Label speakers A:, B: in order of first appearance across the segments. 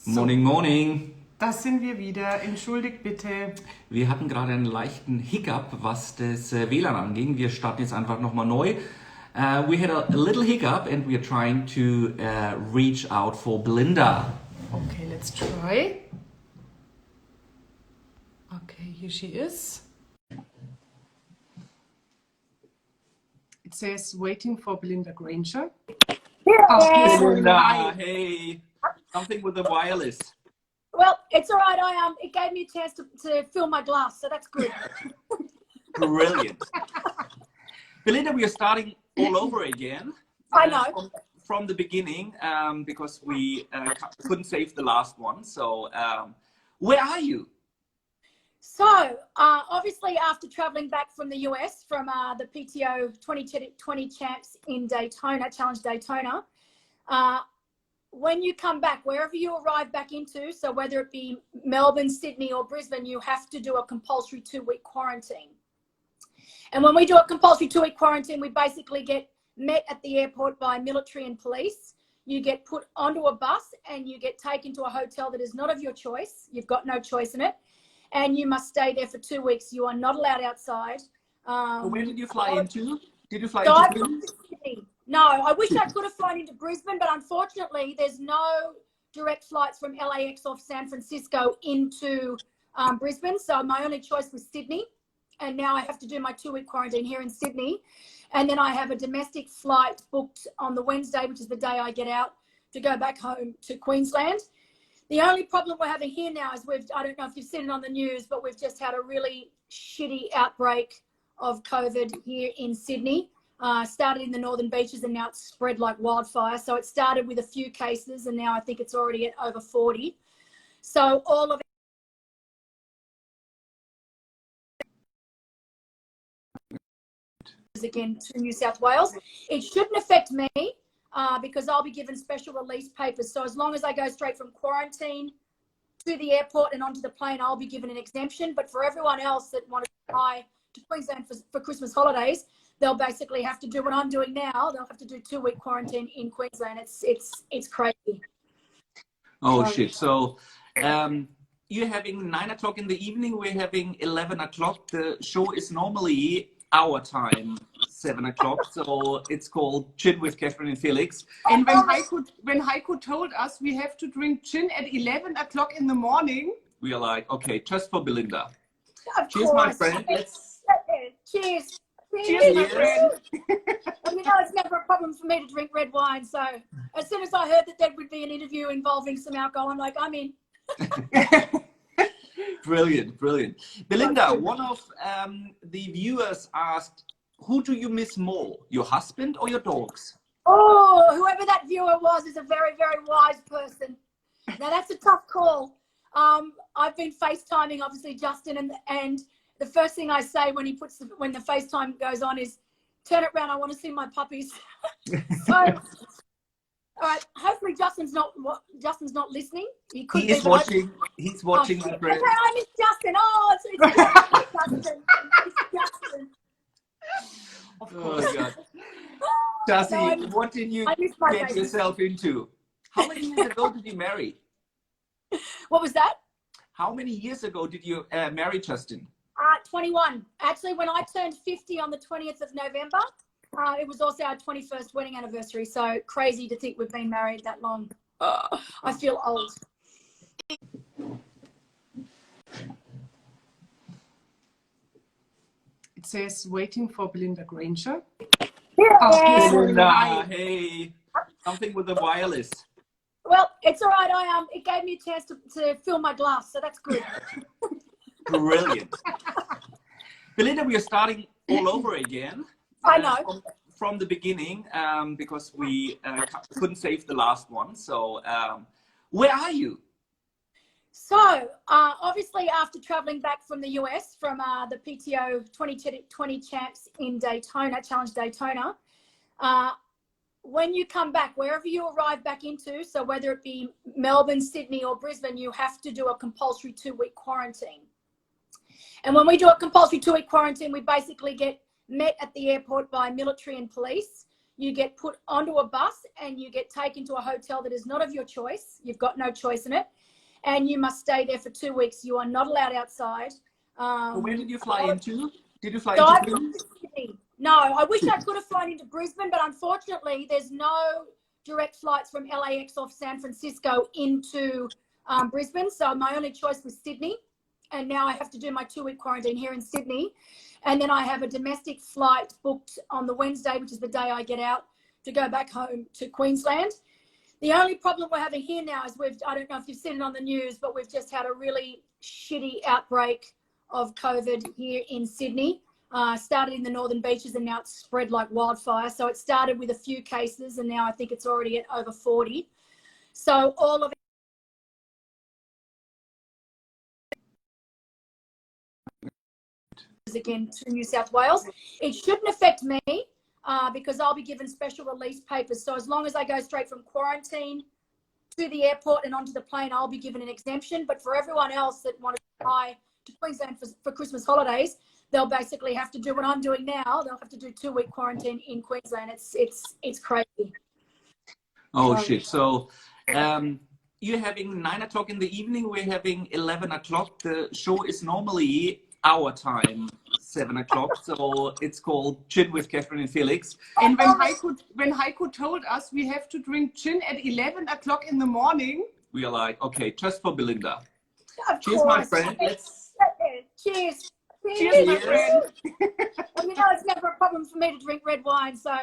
A: Morning, morning.
B: Das sind wir wieder. Entschuldigt bitte.
A: Wir hatten gerade einen leichten Hiccup, was das WLAN anging. Wir starten jetzt einfach nochmal neu. We had a little hiccup and we are trying to reach out for Belinda.
B: Okay, let's try. Okay, here she is. It says waiting for Belinda Granger.
C: Yeah.
A: Belinda, hey. Something with the wireless.
C: Well, it's all right. It gave me a chance to fill my glass, so that's good.
A: Brilliant. Belinda, we are starting all over again.
C: I know.
A: From the beginning, because we couldn't save the last one. So, where are you?
C: So, obviously, after traveling back from the US from the PTO 2020 champs in Daytona, Challenge Daytona, when you come back, wherever you arrive back into, so whether it be Melbourne, Sydney, or Brisbane, you have to do a compulsory 2-week quarantine. And when we do a compulsory 2-week quarantine, we basically get met at the airport by military and police. You get put onto a bus and you get taken to a hotel that is not of your choice. You've got no choice in it. And you must stay there for 2 weeks. You are not allowed outside.
A: Where did you fly into? Did you fly into
C: Sydney? No, I wish I could have flown into Brisbane, but unfortunately, there's no direct flights from LAX off San Francisco into Brisbane. So my only choice was Sydney. And now I have to do my 2-week quarantine here in Sydney. And then I have a domestic flight booked on the Wednesday, which is the day I get out, to go back home to Queensland. The only problem we're having here now is I don't know if you've seen it on the news, but we've just had a really shitty outbreak of COVID here in Sydney. Started in the Northern Beaches and now it's spread like wildfire. So it started with a few cases and now I think it's already at over 40. So all of it again to New South Wales. It shouldn't affect me because I'll be given special release papers. So as long as I go straight from quarantine to the airport and onto the plane, I'll be given an exemption. But for everyone else that wanted to fly to Queensland for Christmas holidays, they'll basically have to do what I'm doing now. They'll have to do 2-week quarantine in Queensland. It's crazy.
A: Oh, shit. So you're having 9 o'clock in the evening. We're having 11 o'clock. The show is normally our time, 7 o'clock. So it's called Gin with Catherine and Felix.
B: And when Heiko told us we have to drink gin at 11 o'clock in the morning,
A: we are like, okay, just for Belinda.
C: Cheers,
A: my friend.
C: Cheers.
B: cheers, my friend.
C: And it's never a problem for me to drink red wine. So as soon as I heard that there would be an interview involving some alcohol, I'm like, I'm in.
A: Brilliant, brilliant. Belinda, one of the viewers asked, who do you miss more, your husband or your dogs?
C: Oh, whoever that viewer was is a very, very wise person. Now that's a tough call. I've been FaceTiming, obviously, Justin, and the first thing I say when when the FaceTime goes on is, turn it around, I want to see my puppies. So, all right, hopefully Justin's not listening. He
A: is watching. He's watching.
C: Oh, okay, I miss Justin. Oh, it's Justin. It's Justin.
B: Of course.
A: Oh, God. Darcy, what did you get yourself into? How many years ago did you marry?
C: What was that?
A: How many years ago did you marry Justin?
C: 21. Actually, when I turned 50 on the 20th of November, it was also our 21st wedding anniversary. So crazy to think we've been married that long. I feel old.
B: It says waiting for Belinda Granger.
C: Yeah.
A: Belinda, hey. Something with the wireless.
C: Well, it's all right. It gave me a chance to fill my glass, so that's good.
A: Brilliant. Belinda, we are starting all over again.
C: I know.
A: From the beginning, because we couldn't save the last one. So, where are you?
C: So, obviously, after traveling back from the US from the PTO 2020 champs in Daytona, Challenge Daytona, when you come back, wherever you arrive back into, so whether it be Melbourne, Sydney, or Brisbane, you have to do a compulsory 2-week quarantine. And when we do a compulsory 2-week quarantine, we basically get met at the airport by military and police. you get put onto a bus and you get taken to a hotel that is not of your choice. You've got no choice in it. And you must stay there for 2 weeks. You are not allowed outside.
A: Where did you fly into? Did you fly
C: So I
A: into
C: flew to Sydney. No, I wish I could have flown into Brisbane, but unfortunately there's no direct flights from LAX off San Francisco into Brisbane. So my only choice was Sydney. And now I have to do my 2-week quarantine here in Sydney. And then I have a domestic flight booked on the Wednesday, which is the day I get out, to go back home to Queensland. The only problem we're having here now is I don't know if you've seen it on the news, but we've just had a really shitty outbreak of COVID here in Sydney. Started in the Northern Beaches and now it's spread like wildfire. So it started with a few cases and now I think it's already at over 40. So all of it again to New South Wales. It shouldn't affect me because I'll be given special release papers. So as long as I go straight from quarantine to the airport and onto the plane, I'll be given an exemption. But for everyone else that wanted to fly to Queensland for Christmas holidays, they'll basically have to do what I'm doing now. They'll have to do 2-week quarantine in Queensland. It's crazy.
A: Oh shit! So you're having 9 o'clock in the evening. We're having 11 o'clock. The show is normally our time, 7 o'clock. So it's called Gin with Catherine and Felix.
B: And when Heiko told us we have to drink gin at 11 o'clock in the morning,
A: we are like, okay, just for Belinda.
C: Of
A: Cheers,
C: course.
A: my friend.
C: Cheers.
B: cheers, my friend.
C: Well, you know, it's never a problem for me to drink red wine. So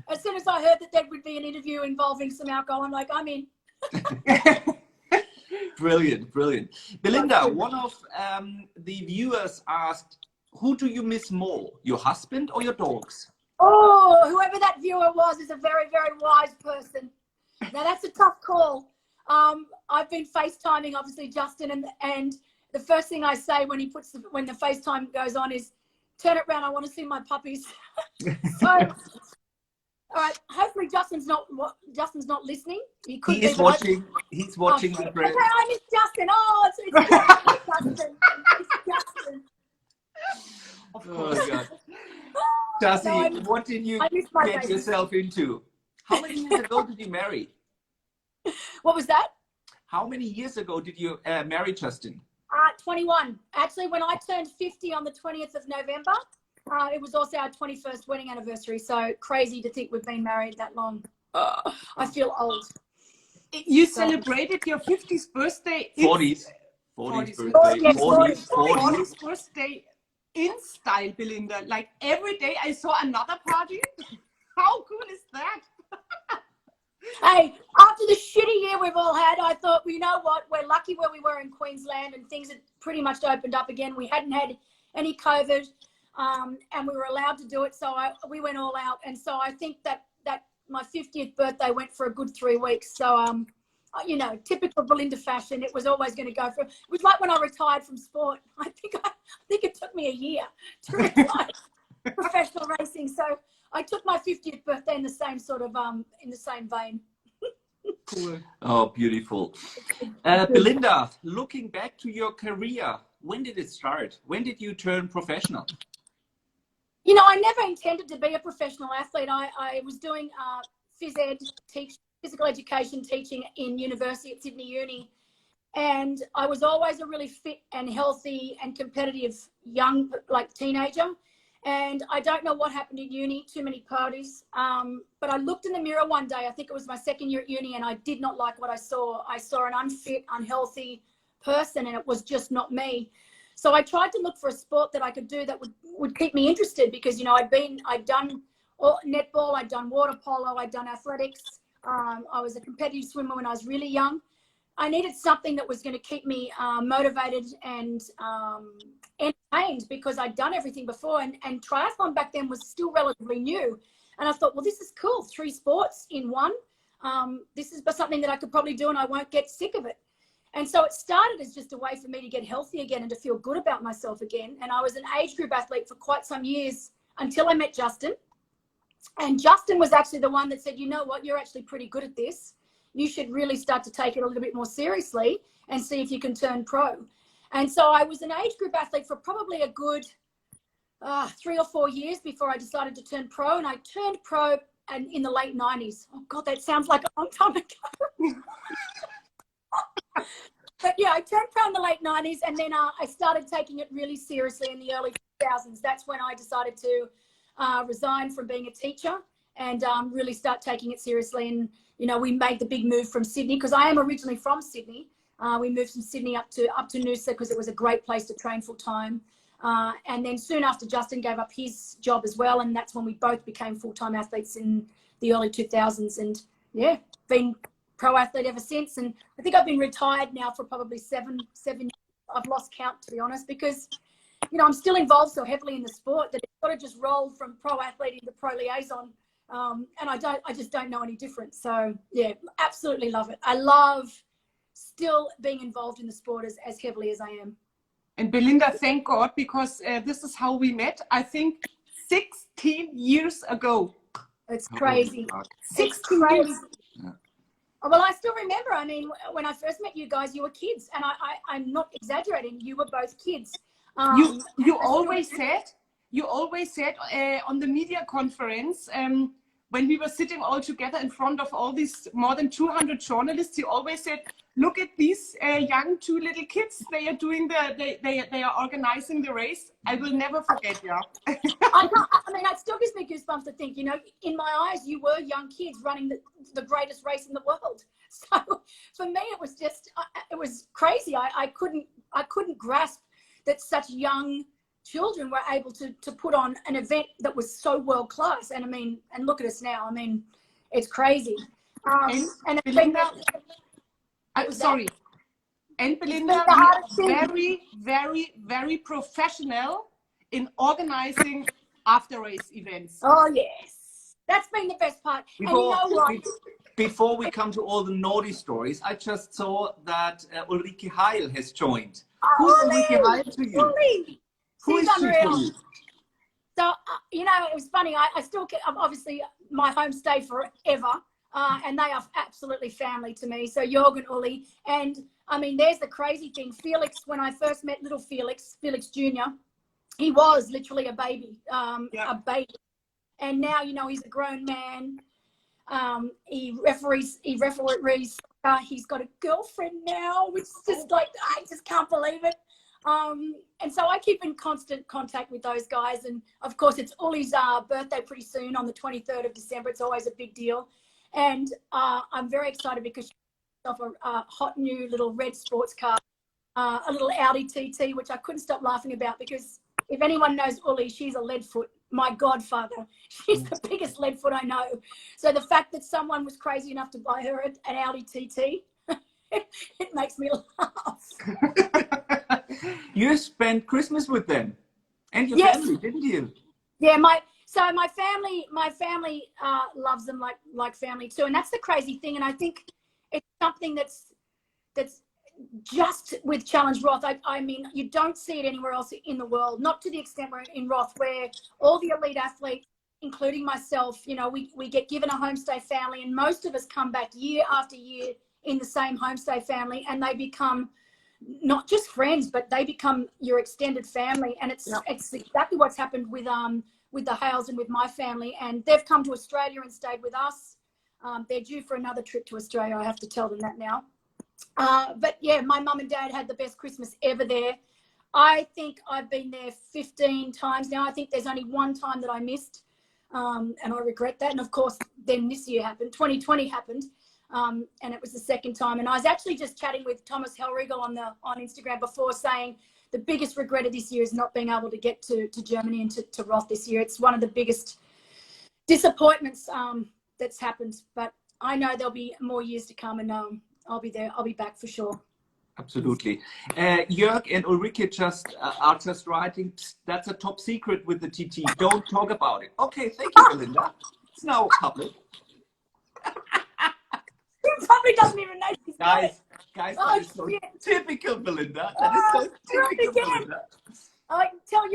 C: as soon as I heard that there would be an interview involving some alcohol, I'm like, I'm in.
A: Brilliant, brilliant. Belinda, one of the viewers asked, who do you miss more, your husband or your dogs?
C: Oh, whoever that viewer was is a very, very wise person. Now, that's a tough call. I've been FaceTiming, obviously, Justin, and the first thing I say when when the FaceTime goes on is, turn it around, I want to see my puppies. So, all right, hopefully Justin's not listening. He could be,
A: He's watching, my friend.
C: Okay, I miss Justin. Oh, it's Justin. It's Justin.
A: Oh, God. Darcy,
C: No,
A: what did you get yourself into? How many years ago did you marry?
C: What was that?
A: How many years ago did you marry Justin?
C: 21. Actually, when I turned 50 on the 20th of November, it was also our 21st wedding anniversary. So crazy to think we've been married that long. I feel old.
B: You celebrated your 50th birthday.
A: 40th birthday.
B: 40th birthday in style, Belinda. Like every day I saw another party. How cool is that?
C: Hey, after the shitty year we've all had, I thought, well, you know what? We're lucky where we were in Queensland and things had pretty much opened up again. We hadn't had any COVID and we were allowed to do it. So we went all out. And so I think that my 50th birthday went for a good 3 weeks. So, you know, typical Belinda fashion. It was always going to go for, it was like when I retired from sport. I think it took me a year to retire professional racing. So I took my 50th birthday in the same sort of, in the same vein.
B: Cool.
A: Oh, beautiful. Belinda, looking back to your career, when did it start? When did you turn professional?
C: You know, I never intended to be a professional athlete. I was doing physical education teaching in university at Sydney Uni. And I was always a really fit and healthy and competitive young, like teenager. And I don't know what happened at uni, too many parties. But I looked in the mirror one day, I think it was my second year at uni, and I did not like what I saw. I saw an unfit, unhealthy person, and it was just not me. So I tried to look for a sport that I could do that would keep me interested because, you know, I'd done netball, I'd done water polo, I'd done athletics. I was a competitive swimmer when I was really young. I needed something that was going to keep me motivated and entertained because I'd done everything before and triathlon back then was still relatively new. And I thought, well, this is cool. 3 sports in one. This is something that I could probably do and I won't get sick of it. And so it started as just a way for me to get healthy again and to feel good about myself again. And I was an age group athlete for quite some years until I met Justin. And Justin was actually the one that said, you know what, you're actually pretty good at this. You should really start to take it a little bit more seriously and see if you can turn pro. And so I was an age group athlete for probably a good 3 or 4 years before I decided to turn pro. And I turned pro and in the late 90s. Oh God, that sounds like a long time ago. But yeah, I turned pro in the late 90s, and then I started taking it really seriously in the early 2000s. That's when I decided to resign from being a teacher and really start taking it seriously. And, you know, we made the big move from Sydney, because I am originally from Sydney. We moved from Sydney up to Noosa because it was a great place to train full time. And then soon after, Justin gave up his job as well. And that's when we both became full-time athletes in the early 2000s. And yeah, been pro athlete ever since. And I think I've been retired now for probably seven years. I've lost count, to be honest, because, you know, I'm still involved so heavily in the sport that it's got to just roll from pro athlete into pro liaison. And I just don't know any difference. So yeah, absolutely love it. I love still being involved in the sport as heavily as I am.
B: And Belinda, thank God, because this is how we met. I think 16 years ago.
C: It's crazy.
A: Oh,
C: 16 years. Yeah. Well, I still remember. I mean, when I first met you guys, you were kids, and I'm not exaggerating. You were both kids.
B: You always said on the media conference, when we were sitting all together in front of all these more than 200 journalists, you always said, "Look at these young two little kids. They are doing they are organizing the race." I will never forget you.
C: I mean, it still gives me goosebumps to think, you know, in my eyes, you were young kids running the greatest race in the world. So for me, it was just, it was crazy. I couldn't grasp that such young children were able to put on an event that was so world class. And I mean, and look at us now. I mean, it's crazy. And
B: Belinda, sorry. And Belinda, we are very, very, very professional in organizing after race events.
C: Oh yes, that's been the best part. And you know what?
A: Before we come to all the naughty stories, I just saw that Ulrike Heil has joined. Who's Ulrike Heil to you? Who is she to you?
C: So, you know, it was funny. I still get, obviously, my homestay forever. And they are absolutely family to me. So, Jorg and Uli. And, I mean, there's the crazy thing. Felix, when I first met little Felix Jr., he was literally a baby. A baby. And now, you know, he's a grown man. He referees. He's got a girlfriend now, which is just like, I just can't believe it. And so I keep in constant contact with those guys. And of course, it's Uli's birthday pretty soon on the 23rd of December. It's always a big deal. And I'm very excited because she's off a hot new little red sports car, a little Audi TT, which I couldn't stop laughing about because if anyone knows Uli, she's a leadfoot, my godfather. She's the biggest leadfoot I know. So the fact that someone was crazy enough to buy her an Audi TT, it makes me laugh.
A: You spent Christmas with them and your family, didn't you?
C: Yeah, my family loves them like family too, and that's the crazy thing. And I think it's something that's just with Challenge Roth. I mean, you don't see it anywhere else in the world, not to the extent we're in Roth, where all the elite athletes, including myself, you know, we get given a homestay family, and most of us come back year after year in the same homestay family, and they become not just friends, but they become your extended family. And it's exactly what's happened with the Hales and with my family. And they've come to Australia and stayed with us. They're due for another trip to Australia. I have to tell them that now. But yeah, my mum and dad had the best Christmas ever there. I think I've been there 15 times now. I think there's only one time that I missed, and I regret that. And of course, then this year happened. 2020 happened. And it was the second time. And I was actually just chatting with Thomas Hellriegel on Instagram before, saying the biggest regret of this year is not being able to get to Germany and to Roth this year. It's one of the biggest disappointments that's happened. But I know there'll be more years to come, and I'll be there. I'll be back for sure.
A: Absolutely. Jörg and Ulrike are just writing, that's a top secret with the TT. Don't talk about it. Okay, thank you, Belinda. It's now public.
C: Probably doesn't even know she's
A: guys, that is so typical, Belinda. That is so typical, Belinda.
C: I tell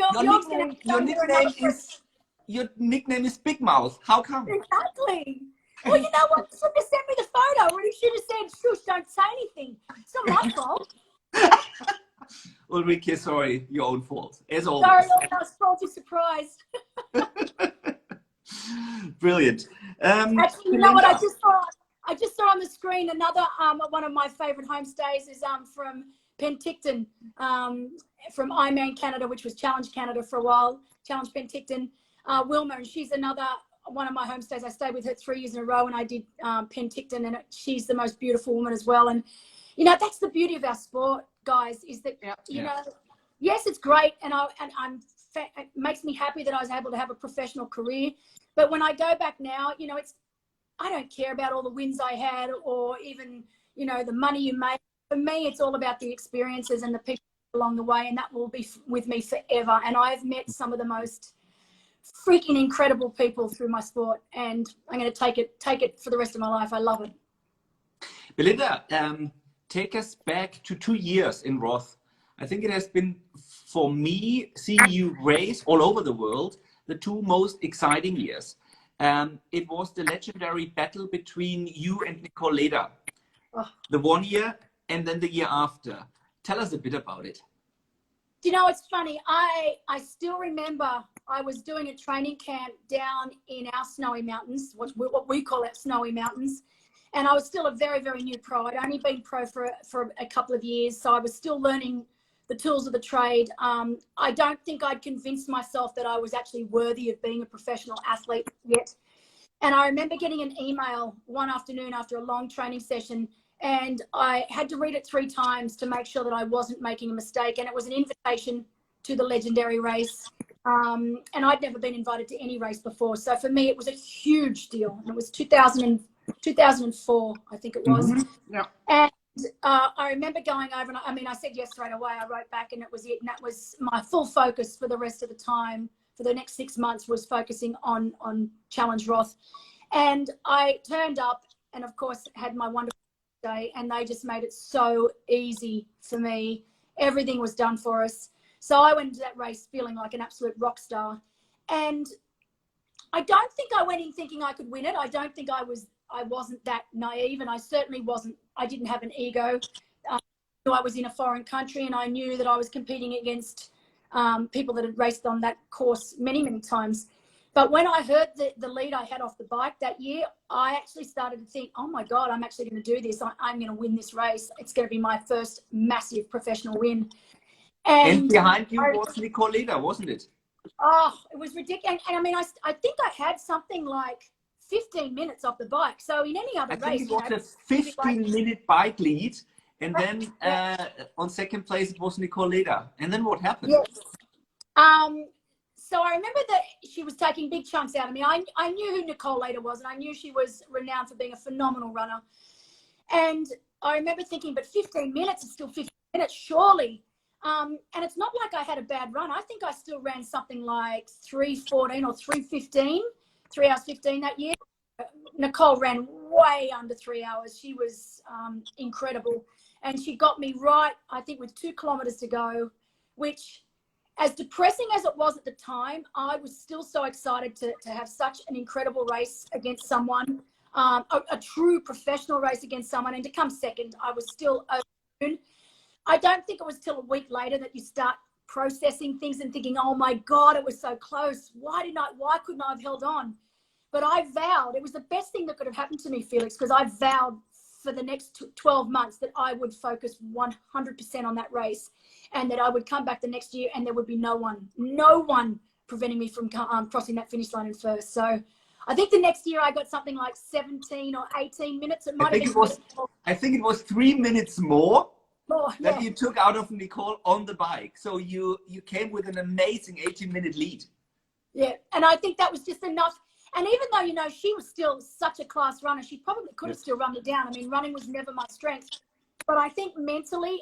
A: your nickname is Big Mouth. How come?
C: Exactly. Well, you know what? You should have sent me the photo. Or you should have said, "Shush, don't say anything." It's not my fault.
A: Ulrike, sorry, your own fault. As always.
C: Sorry, I was faulty surprised.
A: Brilliant.
C: Actually, you know what? I just saw on the screen another one of my favorite homestays is from Penticton, from Ironman Canada, which was Challenge Canada for a while. Challenge Penticton, Wilma, and she's another one of my homestays. I stayed with her 3 years in a row, and I did Penticton, and she's the most beautiful woman as well. And you know, that's the beauty of our sport, guys, is that you know, yes, it's great, and it makes me happy that I was able to have a professional career. But when I go back now, you know, I don't care about all the wins I had or even, you know, the money you make. For me, it's all about the experiences and the people along the way, and that will be with me forever. And I've met some of the most freaking incredible people through my sport, and I'm going to take it for the rest of my life. I love it.
A: Belinda, take us back to 2 years in Roth. I think it has been, for me, seeing you race all over the world, the 2 most exciting years. It was the legendary battle between you and Nicole Leder. The 1 year and then the year after. Tell us a bit about it.
C: You know, it's funny. I still remember I was doing a training camp down in our snowy mountains, what we call it snowy mountains. And I was still a very, very new pro. I'd only been pro for a couple of years. So I was still learning the tools of the trade. I don't think I'd convinced myself that I was actually worthy of being a professional athlete yet. And I remember getting an email one afternoon after a long training session, and I had to read it 3 times to make sure that I wasn't making a mistake. And it was an invitation to the legendary race. And I'd never been invited to any race before. So for me, it was a huge deal. And it was 2004, I think it was.
B: Mm-hmm. Yeah.
C: And I remember going over, and I said yes straight away. I wrote back, and it was it. And that was my full focus for the rest of the time. For the next 6 months was focusing on Challenge Roth. And I turned up and, of course, had my wonderful day, and they just made it so easy for me. Everything was done for us. So I went into that race feeling like an absolute rock star. And I don't think I went in thinking I could win it. I don't think I wasn't that naive, and I certainly wasn't. I didn't have an ego. I was in a foreign country, and I knew that I was competing against people that had raced on that course many, many times. But when I heard the lead I had off the bike that year, I actually started to think, oh my God, I'm actually going to do this. I'm going to win this race. It's going to be my first massive professional win.
A: And behind you was Nicole Leder, wasn't it?
C: Oh, it was ridiculous. And I mean, I think I had something like 15 minutes off the bike. So in any other race,
A: I think it was a 15-minute bike lead. And then on second place, it was Nicole Leder. And then what happened?
C: Yes. So I remember that she was taking big chunks out of me. I knew who Nicole Leder was, and I knew she was renowned for being a phenomenal runner. And I remember thinking, but 15 minutes is still 15 minutes, surely. And it's not like I had a bad run. I think I still ran something like 3:14 or 3:15, 3 hours 15 that year. Nicole ran way under 3 hours. She was incredible. And she got me right, I think, with 2 kilometers to go, which, as depressing as it was at the time, I was still so excited to have such an incredible race against someone, a true professional race against someone, and to come second, I was still over. I don't think it was till a week later that you start processing things and thinking, oh my God, it was so close. Why couldn't I have held on? But I vowed, it was the best thing that could have happened to me, Felix, because I vowed for the next 12 months that I would focus 100% on that race, and that I would come back the next year and there would be no one preventing me from crossing that finish line in first. So I think the next year I got something like 17 or 18 minutes. I
A: think it was 3 minutes more that
C: yeah.
A: you took out of Nicole on the bike. So you came with an amazing 18-minute lead.
C: Yeah, and I think that was just enough. And even though, you know, she was still such a class runner, she probably could have still run it down. I mean, running was never my strength. But I think mentally,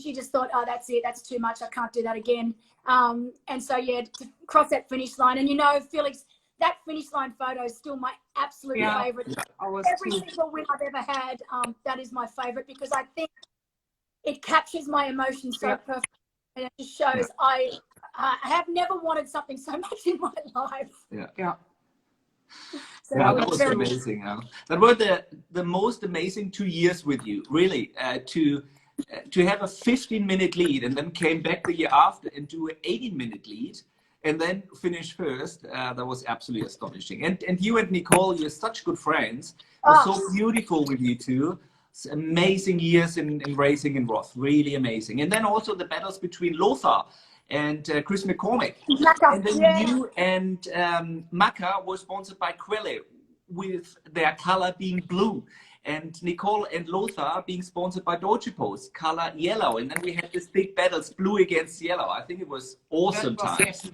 C: she just thought, oh, that's it. That's too much. I can't do that again. And so, yeah, to cross that finish line. And, you know, Felix, that finish line photo is still my absolute favorite. Yeah. Every single win I've ever had, that is my favorite, because I think it captures my emotions so perfectly. And it just shows I have never wanted something so much in my life.
A: Yeah.
C: So
A: that was amazing. That were the most amazing 2 years with you, really, to have a 15-minute lead and then came back the year after and do an 18-minute lead. and then finish first. That was absolutely astonishing. And you and Nicole, you're such good friends. It was so beautiful with you two. It's amazing years in racing in Roth, really amazing. And then also the battles between Lothar and Chris McCormick. And then you and Maka were sponsored by Quelle, with their color being blue. And Nicole and Lothar being sponsored by Deutsche Post, color yellow. And then we had this big battles, blue against yellow. I think it was awesome times.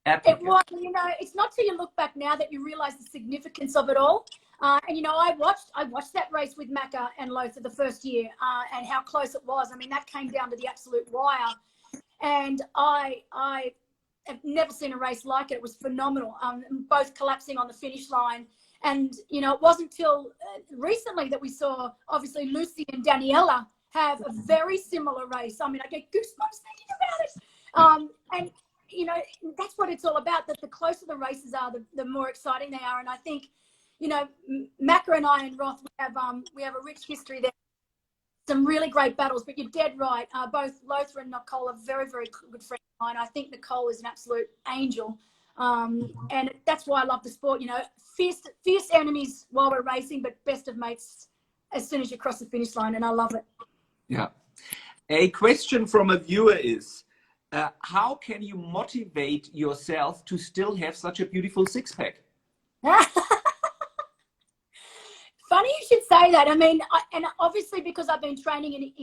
C: It was, you know, it's not till you look back now that you realize the significance of it all. And, you know, I watched that race with Macca and Lothar the first year and how close it was. I mean, that came down to the absolute wire. And I have never seen a race like it. It was phenomenal. Both collapsing on the finish line. And, you know, it wasn't until recently that we saw, obviously, Lucy and Daniela have a very similar race. I mean, I get goosebumps thinking about it. And, you know, that's what it's all about, that the closer the races are, the more exciting they are. And I think, you know, Macca and I and Roth, we have a rich history there. Some really great battles, but you're dead right. Both Lothar and Nicole are very, very good friends of mine. I think Nicole is an absolute angel. And that's why I love the sport, you know, fierce enemies while we're racing, but best of mates as soon as you cross the finish line, and I love it. Yeah.
A: A question from a viewer is, how can you motivate yourself to still have such a beautiful six-pack?
C: Funny you should say that. I mean, and obviously because I've been training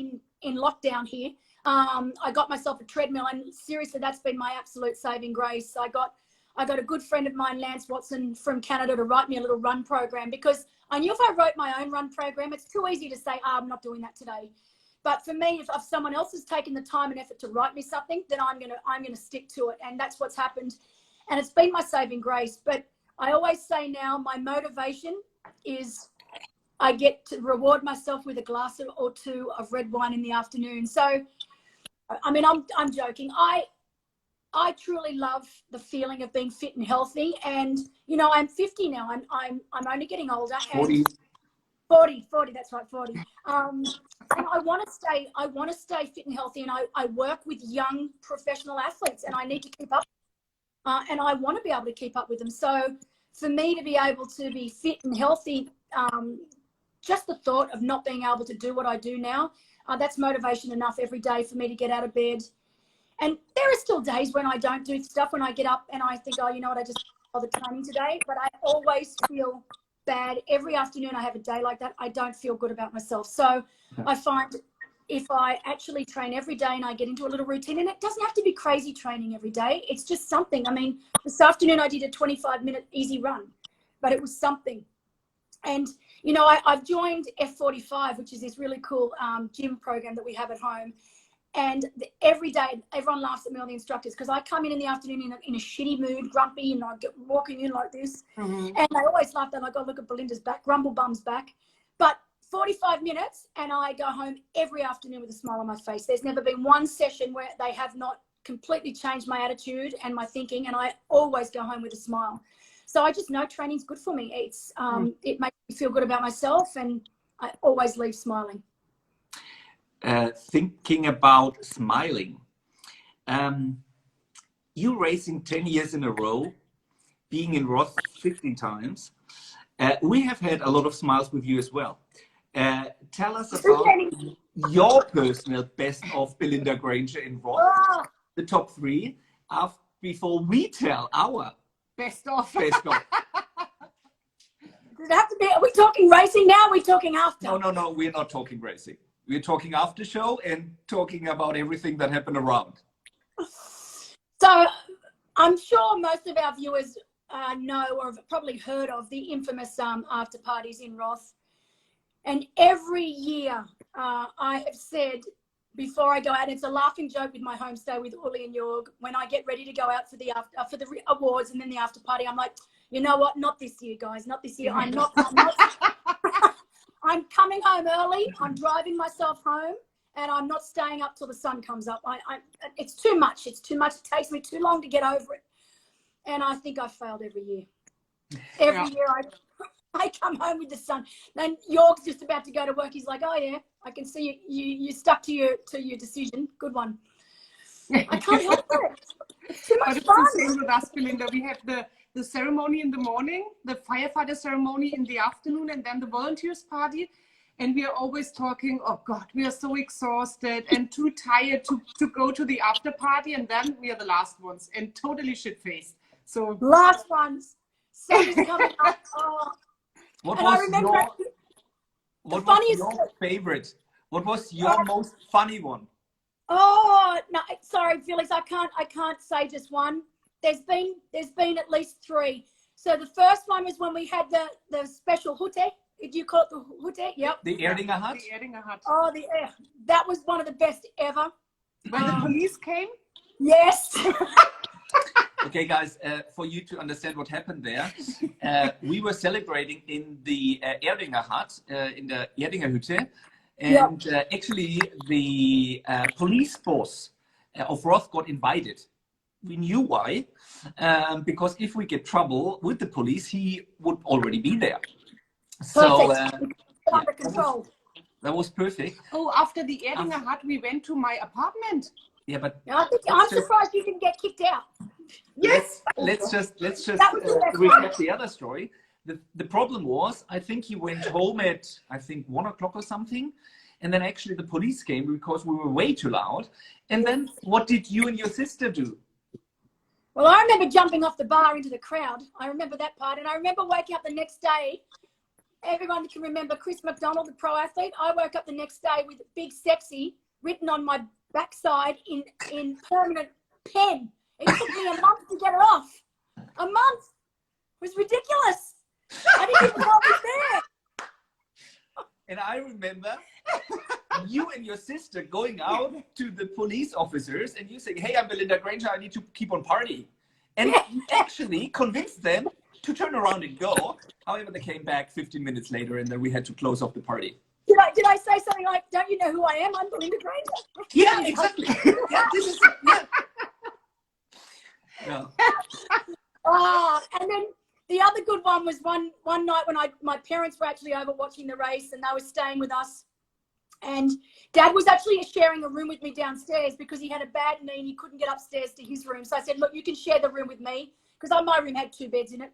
C: in lockdown here, I got myself a treadmill, and seriously, that's been my absolute saving grace. I got a good friend of mine, Lance Watson from Canada, to write me a little run program, because I knew if I wrote my own run program, it's too easy to say, I'm not doing that today. But for me, if someone else has taken the time and effort to write me something, then I'm gonna stick to it, and that's what's happened. And it's been my saving grace. But I always say now, my motivation is I get to reward myself with a glass or two of red wine in the afternoon. So, I mean, I'm joking. I truly love the feeling of being fit and healthy. And, you know, I'm 50 now. I'm only getting older.
A: 40.
C: 40, that's right, 40. And I want to stay fit and healthy. And I work with young professional athletes, and I need to keep up. And I want to be able to keep up with them. So for me to be able to be fit and healthy, just the thought of not being able to do what I do now, that's motivation enough every day for me to get out of bed. And there are still days when I don't do stuff, when I get up and I think, oh, you know what, I just bothered training today. But I always feel bad. Every afternoon I have a day like that. I don't feel good about myself. So I find if I actually train every day and I get into a little routine, and it doesn't have to be crazy training every day. It's just something. I mean, this afternoon I did a 25-minute easy run, but it was something. And, you know, I've joined F45, which is this really cool gym program that we have at home. And every day, everyone laughs at me, all the instructors, because I come in the afternoon in a shitty mood, grumpy, and I get walking in like this. And I always laugh. They're like, oh, look at Belinda's back, Grumble Bum's back. But 45 minutes, and I go home every afternoon with a smile on my face. There's never been one session where they have not completely changed my attitude and my thinking, and I always go home with a smile. So I just know training's good for me. It's it makes me feel good about myself, and I always leave smiling.
A: Thinking about smiling, you racing 10 years in a row, being in Roth 15 times. We have had a lot of smiles with you as well. Tell us about your personal best of Belinda Granger in Roth, the top three, before we tell our
B: best of.
A: Does
C: it have to be, are we talking racing now? Or are we talking after?
A: No, we're not talking racing. We're talking after show and talking about everything that happened around.
C: So I'm sure most of our viewers know or have probably heard of the infamous after parties in Roth. And every year I have said before I go out, it's a laughing joke with my homestay with Uli and Jorg, when I get ready to go out for the awards and then the after party, I'm like, you know what? Not this year, guys. Not this year. I'm not I'm coming home early. I'm driving myself home, and I'm not staying up till the sun comes up. It's too much. It's too much. It takes me too long to get over it. And I think I've failed every year. Every year I come home with the sun. Then York's just about to go to work. He's like, oh yeah, I can see you stuck to your decision. Good one. I can't help it. It's too
B: But
C: much
B: it's
C: fun.
B: the same with us, Belinda. We have the ceremony in the morning, the firefighter ceremony in the afternoon, and then the volunteers party. And we are always talking, oh God, we are so exhausted and too tired to go to the after party. And then we are the last ones and totally shit-faced. So
C: Last ones. Sun is coming up. Oh.
A: What
C: And I
A: was
C: remember
A: your
C: funniest.
A: favorite? What was your most funny one?
C: Oh no, sorry, Felix, I can't say just one. There's been at least three. So the first one was when we had the special hute. Did you call it the hute? Yep.
A: The Erdinger Hut?
B: the Erdinger Hut.
C: Oh, that was one of the best ever.
B: When the police came?
C: Yes.
A: Okay, guys, for you to understand what happened there, we were celebrating in the Erdinger Hut, in the Erdinger Hütte, and actually the police boss of Roth got invited. We knew why, because if we get trouble with the police, he would already be there. So
C: Under control.
A: that was perfect.
B: Oh, after the Erdinger Hut, we went to my apartment.
A: Yeah, but
C: I'm surprised you didn't get kicked out.
B: Yes.
A: Let's just recap the other story. The problem was, I think he went home at, I think, 1 o'clock or something. And then actually the police came because we were way too loud. And then what did you and your sister do?
C: Well, I remember jumping off the bar into the crowd. I remember that part. And I remember waking up the next day. Everyone can remember Chris McDonald, the pro athlete. I woke up the next day with Big Sexy written on my backside in permanent pen. It took me a month to get it off. A month. It was ridiculous. I didn't even know it was there.
A: And I remember you and your sister going out to the police officers and you saying, hey, I'm Belinda Granger, I need to keep on partying. And you actually convinced them to turn around and go. However, they came back 15 minutes later and then we had to close off the party.
C: Did I say something like, don't you know who I am? I'm Belinda Granger.
A: Yeah, exactly. Yeah, this is, yeah.
C: Oh, and then the other good one was one night when my parents were actually over watching the race and they were staying with us. And Dad was actually sharing a room with me downstairs because he had a bad knee and he couldn't get upstairs to his room. So I said, look, you can share the room with me because my room had 2 beds in it.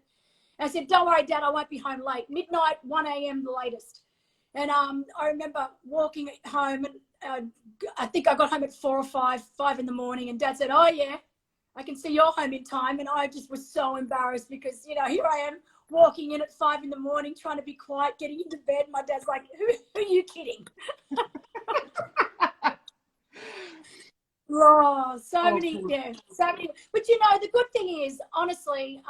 C: And I said, don't worry, Dad, I won't be home late. Midnight, 1 a.m. the latest. And I remember walking home and I think I got home at 4 or 5 in the morning. And Dad said, oh, yeah, I can see you're home in time. And I just was so embarrassed because, you know, here I am walking in at 5 in the morning, trying to be quiet, getting into bed. My dad's like, who are you kidding? Oh, so many. But, you know, the good thing is, honestly,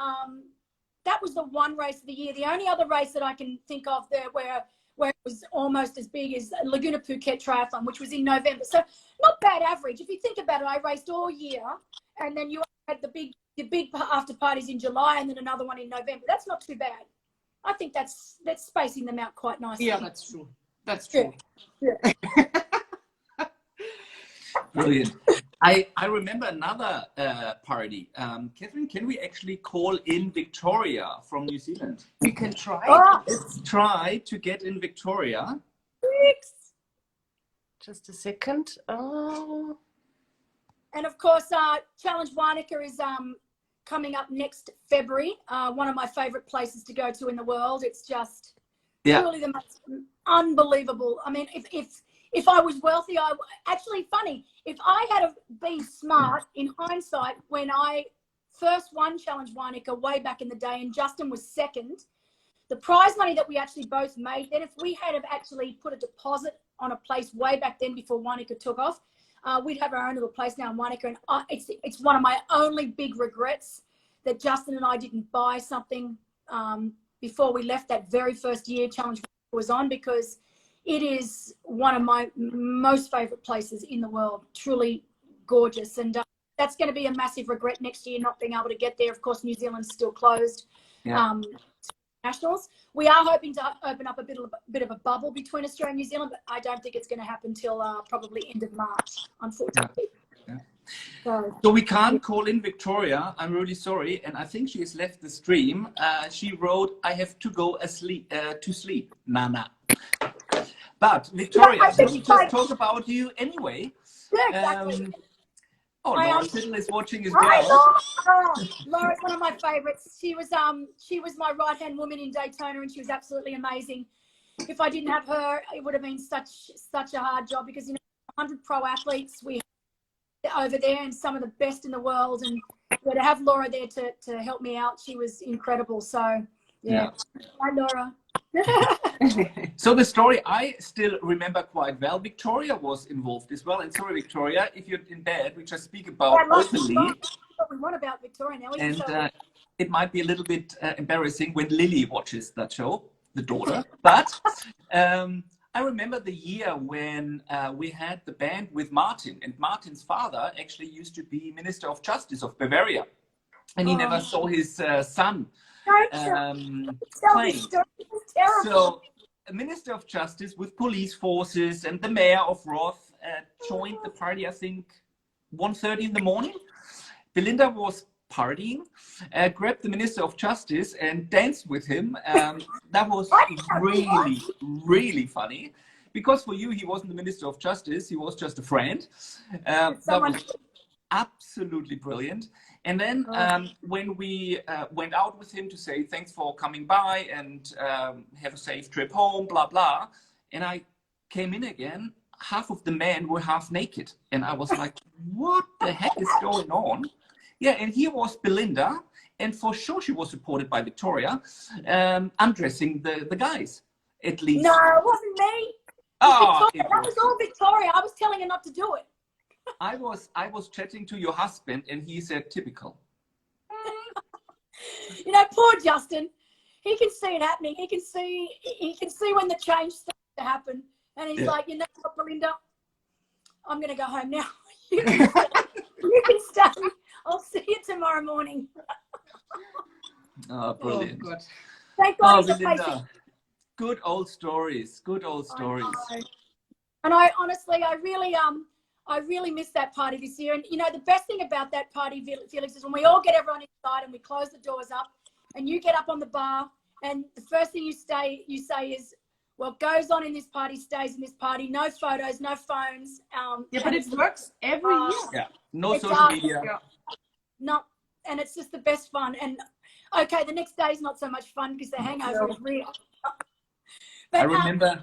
C: that was the one race of the year. The only other race that I can think of there where it was almost as big as Laguna Phuket Triathlon, which was in November. So not bad average. If you think about it, I raced all year and then you had the big after parties in July and then another one in November. That's not too bad. I think that's spacing them out quite nicely.
B: Yeah, that's true. That's true.
C: Yeah.
A: Brilliant. I remember another party. Catherine, can we actually call in Victoria from New Zealand?
B: We can try.
C: Oh,
A: Let's try to get in Victoria.
B: Just a second. Oh.
C: And of course, Challenge Wanaka is coming up next February. One of my favorite places to go to in the world. It's just truly the most unbelievable. I mean, if I was wealthy, if I had been smart in hindsight, when I first won Challenge Wanaka way back in the day and Justin was second, the prize money that we actually both made, then if we had have actually put a deposit on a place way back then before Wanaka took off, we'd have our own little place now in Wanaka. And it's one of my only big regrets that Justin and I didn't buy something before we left that very first year Challenge was on, because it is one of my most favorite places in the world. Truly gorgeous. And that's going to be a massive regret next year, not being able to get there. Of course, New Zealand's still closed. Yeah. Nationals. We are hoping to open up a bit of a bubble between Australia and New Zealand, but I don't think it's going to happen till probably end of March, unfortunately.
A: Yeah. So we can't call in Victoria. I'm really sorry. And I think she has left the stream. She wrote, I have to go to sleep. Nana. But Victoria, we just talk about you anyway.
C: Yeah, exactly.
A: Oh, Laura Siddle is watching as
C: Hi,
A: well.
C: Laura. Laura's one of my favorites. She was my right-hand woman in Daytona, and she was absolutely amazing. If I didn't have her, it would have been such a hard job, because 100 pro athletes we have over there, and some of the best in the world, and to have Laura there to help me out, she was incredible. So yeah. Hi, Laura.
A: So the story I still remember quite well. Victoria was involved as well, and sorry, Victoria, if you're in bed, we just speak about openly.
C: What we want about Victoria now.
A: And it might be a little bit embarrassing when Lily watches that show, the daughter. But I remember the year when we had the band with Martin, and Martin's father actually used to be Minister of Justice of Bavaria, and he never saw his son playing. So a Minister of Justice with police forces and the mayor of Roth joined the party, I think 1:30 in the morning. Belinda was partying, grabbed the Minister of Justice and danced with him. That was really, really funny, because for you, he wasn't the Minister of Justice, he was just a friend. That was absolutely brilliant. And then when we went out with him to say thanks for coming by and have a safe trip home, blah, blah. And I came in again, half of the men were half naked. And I was like, what the heck is going on? Yeah, and here was Belinda. And for sure she was supported by Victoria, undressing the guys, at least.
C: No, it wasn't me.
A: Oh,
C: that was all Victoria. I was telling her not to do it.
A: I was chatting to your husband, and he said typical.
C: Poor Justin. He can see it happening. He can see when the change starts to happen, and he's like, you know what, Belinda, I'm going to go home now. You can stay. I'll see you tomorrow morning.
A: Oh, brilliant!
B: Oh, God.
C: Thank God.
A: Belinda. Good old stories. Good old stories.
C: And I honestly, I really miss that party this year. And the best thing about that party, Felix, is when we all get everyone inside and we close the doors up, and you get up on the bar, and the first thing you say is, what goes on in this party stays in this party. No photos, no phones.
B: But it works every year.
A: Yeah, no social media.
B: Yeah.
C: No, and it's just the best fun. And okay, the next day is not so much fun because the hangover is real. But
A: I remember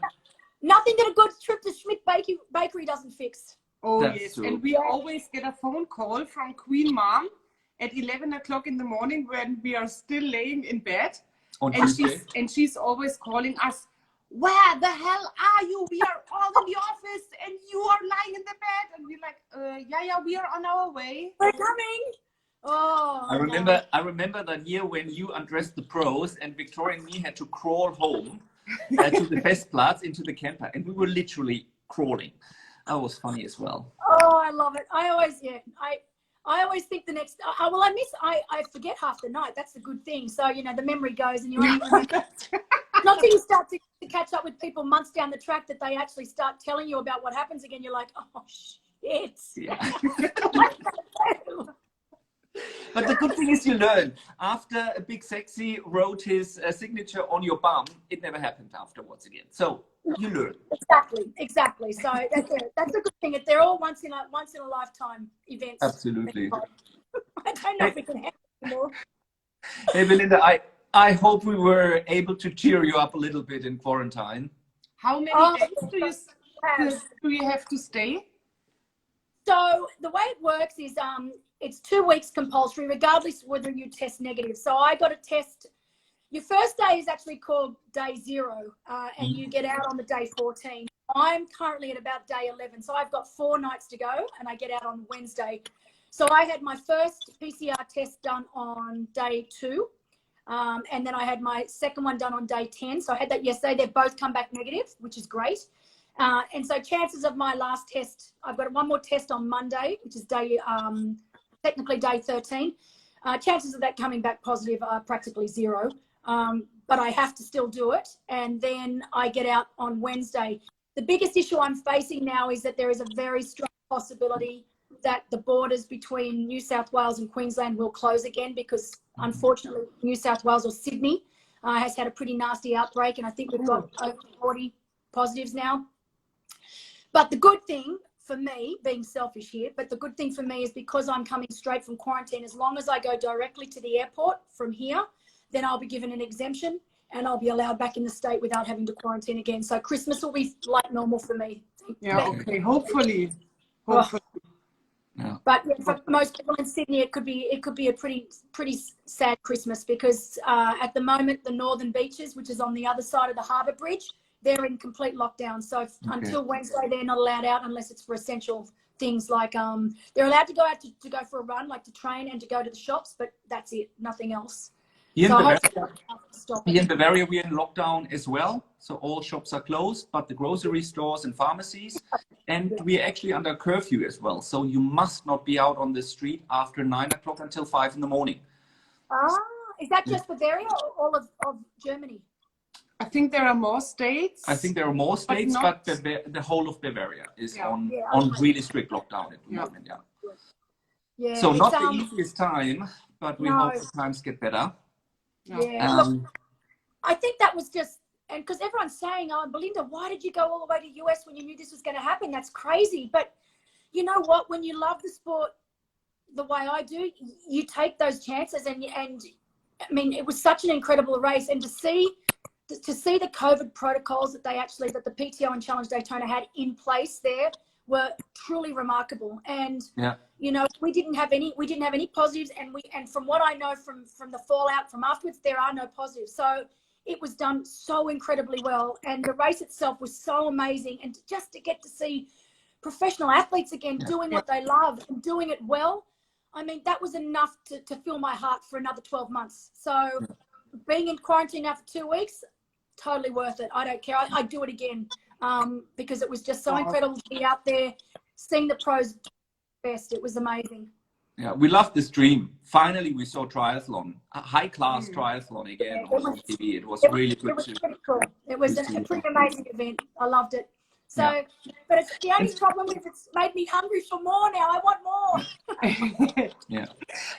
C: nothing that a good trip to Schmidt Bakery doesn't fix.
B: Oh,
A: That's
B: yes.
A: true.
B: And we always get a phone call from Queen Mom at 11 o'clock in the morning when we are still laying in bed. And she's always calling us, where the hell are you? We are all in the office and you are lying in the bed. And we're like, yeah, we are on our way.
C: We're coming. Oh,
A: I remember that year when you undressed the pros and Victoria and me had to crawl home to the Festplatz into the camper, and we were literally crawling. That was funny as well.
C: Oh, I love it. I always think the next. I forget half the night. That's the good thing. So the memory goes, and you only not till you start to catch up with people months down the track that they actually start telling you about what happens again. You're like, oh shit.
A: Yeah. But the good thing is you learn. After a Big Sexy wrote his signature on your bum, it never happened afterwards again. So you learn.
C: Exactly. So that's a good thing. They're all once in a lifetime events.
A: Absolutely.
C: I don't know if we can handle anymore.
A: Hey Belinda, I hope we were able to cheer you up a little bit in quarantine.
B: How many days do you have to stay?
C: So the way it works is it's 2 weeks compulsory, regardless whether you test negative. So I got a test. Your first day is actually called day 0, and you get out on the day 14. I'm currently at about day 11, so I've got 4 nights to go, and I get out on Wednesday. So I had my first PCR test done on day 2, and then I had my second one done on day 10. So I had that yesterday. They've both come back negative, which is great. And so chances of my last test, I've got one more test on Monday, which is technically day 13. Chances of that coming back positive are practically 0. But I have to still do it. And then I get out on Wednesday. The biggest issue I'm facing now is that there is a very strong possibility that the borders between New South Wales and Queensland will close again, because unfortunately New South Wales or Sydney has had a pretty nasty outbreak, and I think we've got over 40 positives now. But the good thing for me, being selfish here, but the good thing for me is because I'm coming straight from quarantine, as long as I go directly to the airport from here, then I'll be given an exemption and I'll be allowed back in the state without having to quarantine again. So Christmas will be like normal for me.
B: Yeah, okay, hopefully. Hopefully.
A: Yeah.
C: But yeah, for most people in Sydney, it could be a pretty sad Christmas because at the moment the northern beaches, which is on the other side of the harbour bridge, they're in complete lockdown. So until Wednesday, they're not allowed out unless it's for essential things like they're allowed to go out to go for a run, like to train and to go to the shops, but that's it, nothing else.
A: Here in Bavaria, we're in lockdown as well. So all shops are closed, but the grocery stores and pharmacies, and we're actually under curfew as well. So you must not be out on the street after 9 o'clock until 5 in the morning.
C: Ah, is that just Bavaria or all of Germany?
B: I think there are more states.
A: I think there are more states, but the whole of Bavaria is on really strict lockdown at the moment. Yeah. So not the easiest time, but we hope the times get better.
C: Yeah. Look, I think that was just, and because everyone's saying, "Oh, Belinda, why did you go all the way to US when you knew this was going to happen?" That's crazy. But you know what? When you love the sport the way I do, you take those chances. And I mean, it was such an incredible race, and to see the COVID protocols that the PTO and Challenge Daytona had in place there were truly remarkable. And you know, we didn't have any positives, and from what I know from the fallout from afterwards, there are no positives. So it was done so incredibly well, and the race itself was so amazing. And just to get to see professional athletes again doing what they love and doing it well, I mean, that was enough to fill my heart for another 12 months. So being in quarantine now for 2 weeks, totally worth it. I don't care. I'd do it again because it was just so incredible to be out there, seeing the pros best. It was amazing. Yeah,
A: we loved this dream. Finally, we saw triathlon, a high-class triathlon again on TV. It was really good.
C: It was a pretty amazing event. I loved it. So, but it's the only problem is it's made me hungry for more now. I want more.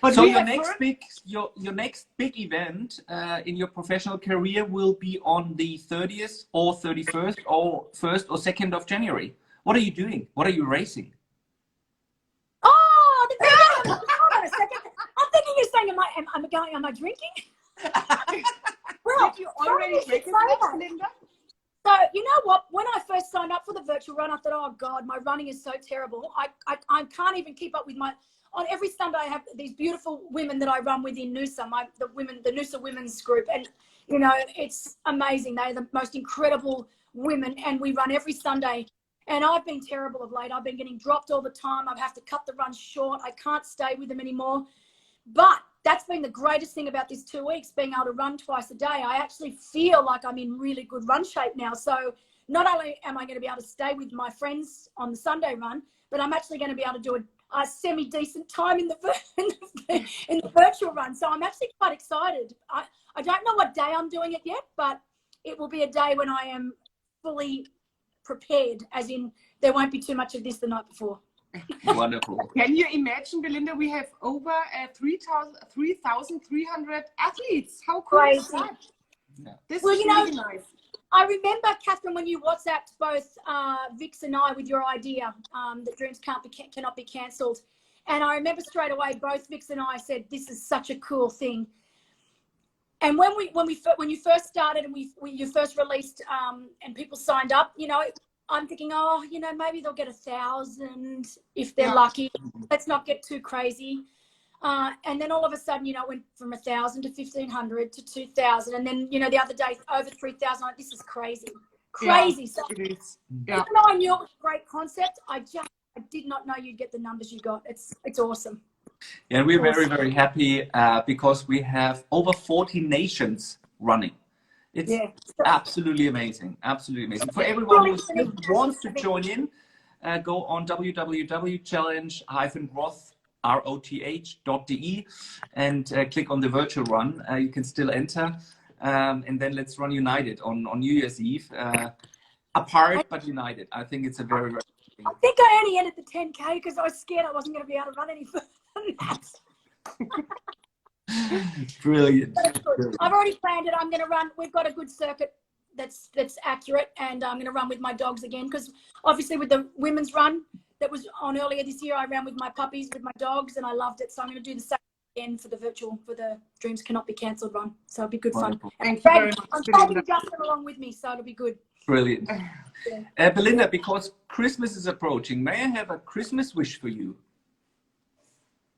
A: But so your next big event in your professional career will be on the 30th or 31st or 1st or 2nd of January. What are you doing? What are you racing?
C: Oh, hold on a second. I'm thinking you're saying, am I drinking? Well,
B: did you already drink it, Linda?
C: So, you know what? When I first signed up for the virtual run, I thought, oh, God, my running is so terrible. I can't even keep up with on every Sunday, I have these beautiful women that I run with in Noosa, the Noosa women's group. And, you know, it's amazing. They're the most incredible women, and we run every Sunday. And I've been terrible of late. I've been getting dropped all the time. I have to cut the run short. I can't stay with them anymore. But that's been the greatest thing about this 2 weeks, being able to run twice a day. I actually feel like I'm in really good run shape now. So not only am I going to be able to stay with my friends on the Sunday run, but I'm actually going to be able to do a semi-decent time in the virtual run. So I'm actually quite excited. I don't know what day I'm doing it yet, but it will be a day when I am fully prepared, as in there won't be too much of this the night before.
A: Wonderful.
B: Can you imagine, Belinda, we have over 3,300 athletes. How cool is that? Yeah. This is really nice.
C: I remember, Catherine, when you WhatsApped both Vix and I with your idea that dreams cannot be cancelled. And I remember straight away, both Vix and I said, this is such a cool thing. And when you first started and you first released and people signed up, you know, I'm thinking, oh, you know, maybe they'll get 1,000 if they're lucky. Let's not get too crazy. And then all of a sudden, you know, it went from 1,000 to 1,500 to 2,000. And then, you know, the other day, over 3,000. Like, this is crazy. Crazy. So
B: it is.
C: Even though I knew it was a great concept, I did not know you'd get the numbers you got. It's awesome.
A: Yeah, and we're very, very happy because we have over 40 nations running. It's absolutely amazing. Absolutely amazing. For everyone who still wants to join in, go on www.challenge-roth.de and click on the virtual run. You can still enter. And then let's run united on New Year's Eve. Apart but united. I think it's a very, very good thing.
C: I think I only entered the 10K because I was scared I wasn't going to be able to run any further than that.
A: Brilliant.
C: I've already planned it. I'm going to run. We've got a good circuit that's accurate, and I'm going to run with my dogs again because obviously with the women's run, that was on earlier this year. I ran with my puppies, with my dogs, and I loved it. So I'm going to do the same again for the Dreams Cannot Be Cancelled run. So it'll be good fun.
B: Thank you very much,
C: I'm
B: Belinda.
C: taking Justin along with me, so it'll be good.
A: Brilliant.
C: Yeah.
A: Belinda, because Christmas is approaching, may I have a Christmas wish for you?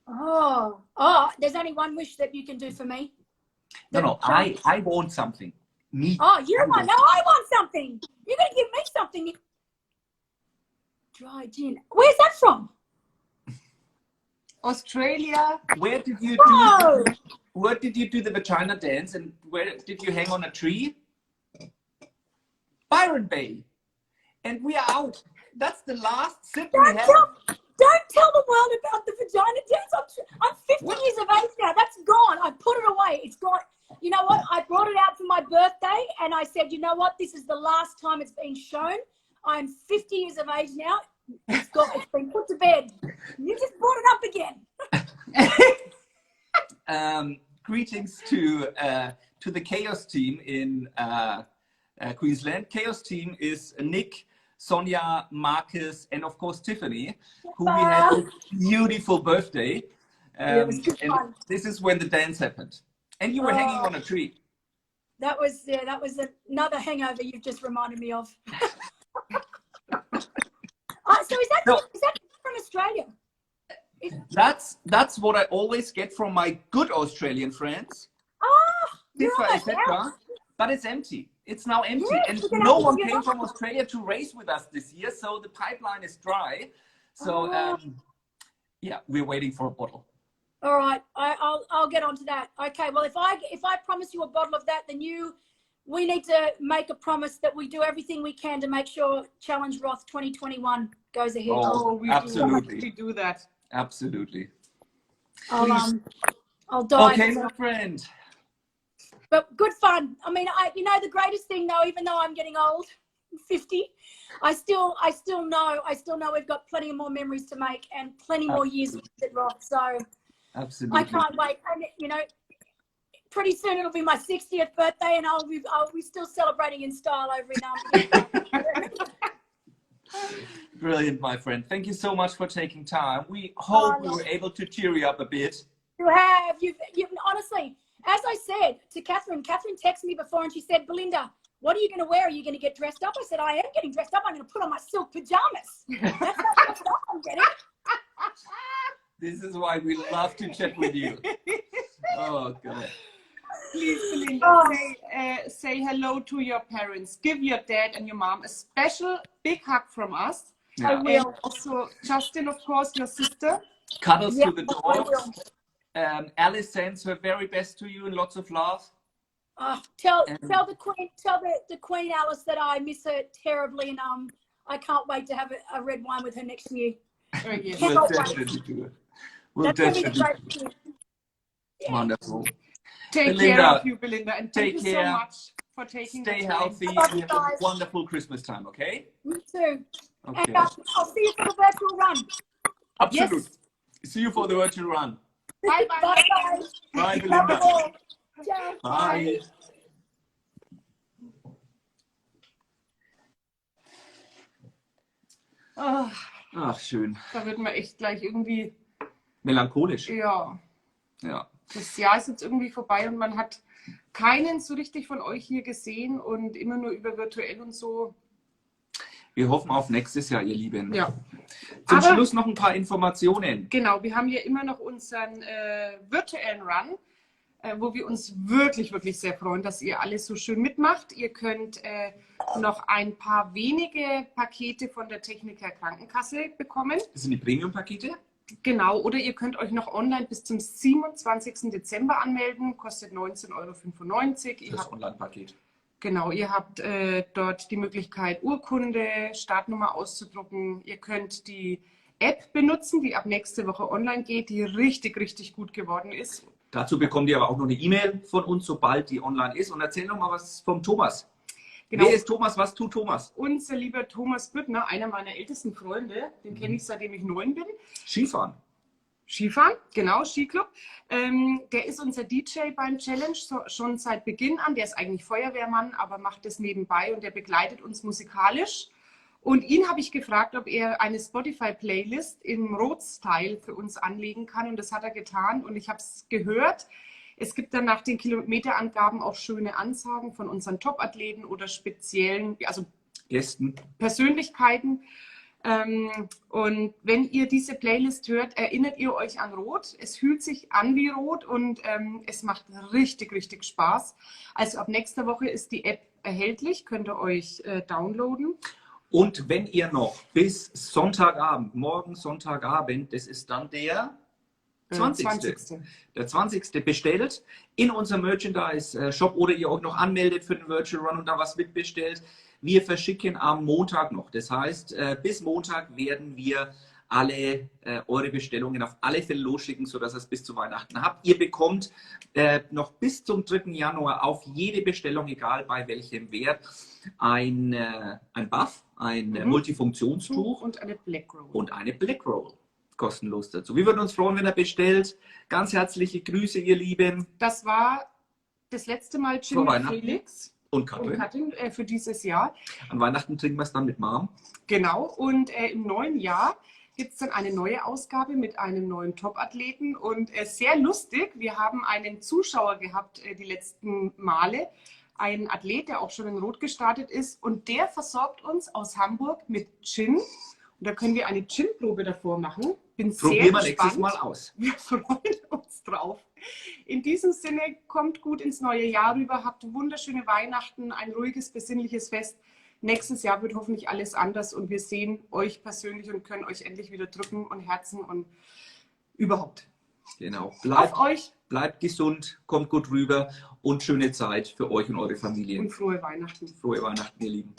C: Oh, there's only one wish that you can do for me.
A: No, I want something. Me.
C: Oh, you want? No, I want something. You're going to give me something. Dry gin. Where's that from?
B: Australia.
A: Where did you do the vagina dance, and where did you hang on a tree? Byron Bay. And we are out. That's the last sip we have.
C: Don't tell the world about the vagina dance. I'm 50 years of age now. That's gone. I put it away. It's gone. You know what? I brought it out for my birthday, and I said, you know what? This is the last time it's been shown. I'm 50 years of age now. It's been put to bed. You just brought it up again.
A: Greetings to the Chaos team in Queensland. Chaos team is Nick, Sonia, Marcus, and of course Tiffany, who we had a beautiful birthday.
C: It was good fun.
A: This is when the dance happened. And you were hanging on a tree.
C: That was another hangover you've just reminded me of. So is that from Australia?
A: That's what I always get from my good Australian friends. But it's empty. It's now empty, and no one came from Australia to race with us this year, so the pipeline is dry. So yeah, we're waiting for a bottle.
C: All right, I'll get onto that. Okay, well, if I promise you a bottle of that, then we need to make a promise that we do everything we can to make sure Challenge Roth 2021 goes ahead.
A: Absolutely.
B: We do that.
A: Absolutely.
C: I'll die.
A: Okay, my friend.
C: But good fun. I mean, the greatest thing though, even though I'm getting old, 50, I still know we've got plenty of more memories to make and plenty more years at Roth. So
A: absolutely,
C: I can't wait. And pretty soon it'll be my 60th birthday, and I'll be still celebrating in style over in
A: Brilliant, my friend. Thank you so much for taking time. We hope we were able to cheer you up a bit.
C: You have. You've honestly, as I said to Catherine texted me before and she said, Belinda, what are you going to wear? Are you going to get dressed up? I said, I am getting dressed up. I'm going to put on my silk pajamas. That's not dressed up I'm getting.
A: This is why we love to chat with you. Oh, God.
B: Please, Belinda, say hello to your parents. Give your dad and your mom a special big hug from us.
A: Yeah.
C: I will.
B: And also, Justin, of course, your sister.
A: Cuddles to the dogs. Alice sends her very best to you and lots of love.
C: Tell the Queen Alice that I miss her terribly, and I can't wait to have a red wine with her next year.
B: Oh, yes.
A: We'll definitely do it. We'll definitely do it.
C: Yeah.
A: Wonderful.
B: Take
A: Belinda,
B: care of you, Belinda, and thank you so much for taking the time.
A: Stay healthy and have a wonderful Christmas time, okay?
C: You too.
A: Okay.
C: And I'll see you for the virtual run.
A: Absolutely.
B: Yes.
A: See you for the virtual run.
B: Bye, bye.
C: Bye, bye.
A: Bye, Belinda.
C: Ciao.
A: Bye. Ach, schön.
B: Da wird man echt gleich irgendwie...
A: Melancholisch.
B: Ja.
A: Ja.
B: Das Jahr ist jetzt irgendwie vorbei und man hat keinen so richtig von euch hier gesehen und immer nur über virtuell und so.
A: Wir hoffen auf nächstes Jahr, ihr Lieben.
B: Ja.
A: Zum
B: Aber,
A: Schluss noch ein paar Informationen.
B: Genau, wir haben hier immer noch unseren virtuellen Run, wo wir uns wirklich, wirklich sehr freuen, dass ihr alles so schön mitmacht. Ihr könnt noch ein paar wenige Pakete von der Techniker Krankenkasse bekommen.
A: Das sind die Premium-Pakete?
B: Genau, oder ihr könnt euch noch online bis zum 27. Dezember anmelden, kostet 19,95 €.
A: Das Online-Paket.
B: Genau, ihr habt dort die Möglichkeit, Urkunde, Startnummer auszudrucken. Ihr könnt die App benutzen, die ab nächste Woche online geht, die richtig, richtig gut geworden ist.
A: Dazu bekommt ihr aber auch noch eine E-Mail von uns, sobald die online ist. Und erzähl noch mal was vom Thomas. Genau. Wer ist Thomas? Was tut Thomas?
B: Unser lieber Thomas Büttner, einer meiner ältesten Freunde, den kenne ich seitdem ich 9 bin.
A: Skifahren.
B: Skifahren, genau, Skiclub. Der ist unser DJ beim Challenge schon seit Beginn an. Der ist eigentlich Feuerwehrmann, aber macht das nebenbei und der begleitet uns musikalisch. Und ihn habe ich gefragt, ob er eine Spotify-Playlist im Roth-Style für uns anlegen kann. Und das hat er getan. Und ich habe es gehört. Es gibt dann nach den Kilometerangaben auch schöne Ansagen von unseren Top-Athleten oder speziellen, also
A: Gästen,
B: Persönlichkeiten. Und wenn ihr diese Playlist hört, erinnert ihr euch an Roth. Es fühlt sich an wie Roth und es macht richtig, richtig Spaß. Also ab nächster Woche ist die App erhältlich, könnt ihr euch downloaden.
A: Und wenn ihr noch bis Sonntagabend, morgen Sonntagabend, das ist dann der 20. Der 20. bestellt in unserem Merchandise-Shop oder ihr euch noch anmeldet für den Virtual Run und da was mitbestellt. Wir verschicken am Montag noch. Das heißt, bis Montag werden wir alle eure Bestellungen auf alle Fälle losschicken, sodass ihr es bis zu Weihnachten habt. Ihr bekommt noch bis zum 3. Januar auf jede Bestellung, egal bei welchem Wert, ein Buff, ein Multifunktionstuch
B: und eine Black Roll.
A: Und eine Black Roll. Kostenlos dazu. Wir würden uns freuen, wenn er bestellt. Ganz herzliche Grüße, ihr Lieben.
B: Das war das letzte Mal Jim mit Felix
A: und Katrin
B: für dieses Jahr.
A: An Weihnachten trinken wir es dann mit Mom.
B: Genau. Und im neuen Jahr gibt es dann eine neue Ausgabe mit einem neuen Top-Athleten. Und sehr lustig, wir haben einen Zuschauer gehabt die letzten Male. Ein Athlet, der auch schon in Rot gestartet ist. Und der versorgt uns aus Hamburg mit Gin. Und da können wir eine Gin-Probe davor machen. Bin sehr gespannt.
A: Nächstes Mal aus.
B: Wir freuen uns drauf. In diesem Sinne, kommt gut ins neue Jahr rüber, habt wunderschöne Weihnachten, ein ruhiges, besinnliches Fest. Nächstes Jahr wird hoffentlich alles anders und wir sehen euch persönlich und können euch endlich wieder drücken und herzen und überhaupt.
A: Genau. Bleibt gesund, kommt gut rüber und schöne Zeit für euch und eure Familien.
B: Und frohe Weihnachten.
A: Frohe Weihnachten, ihr Lieben.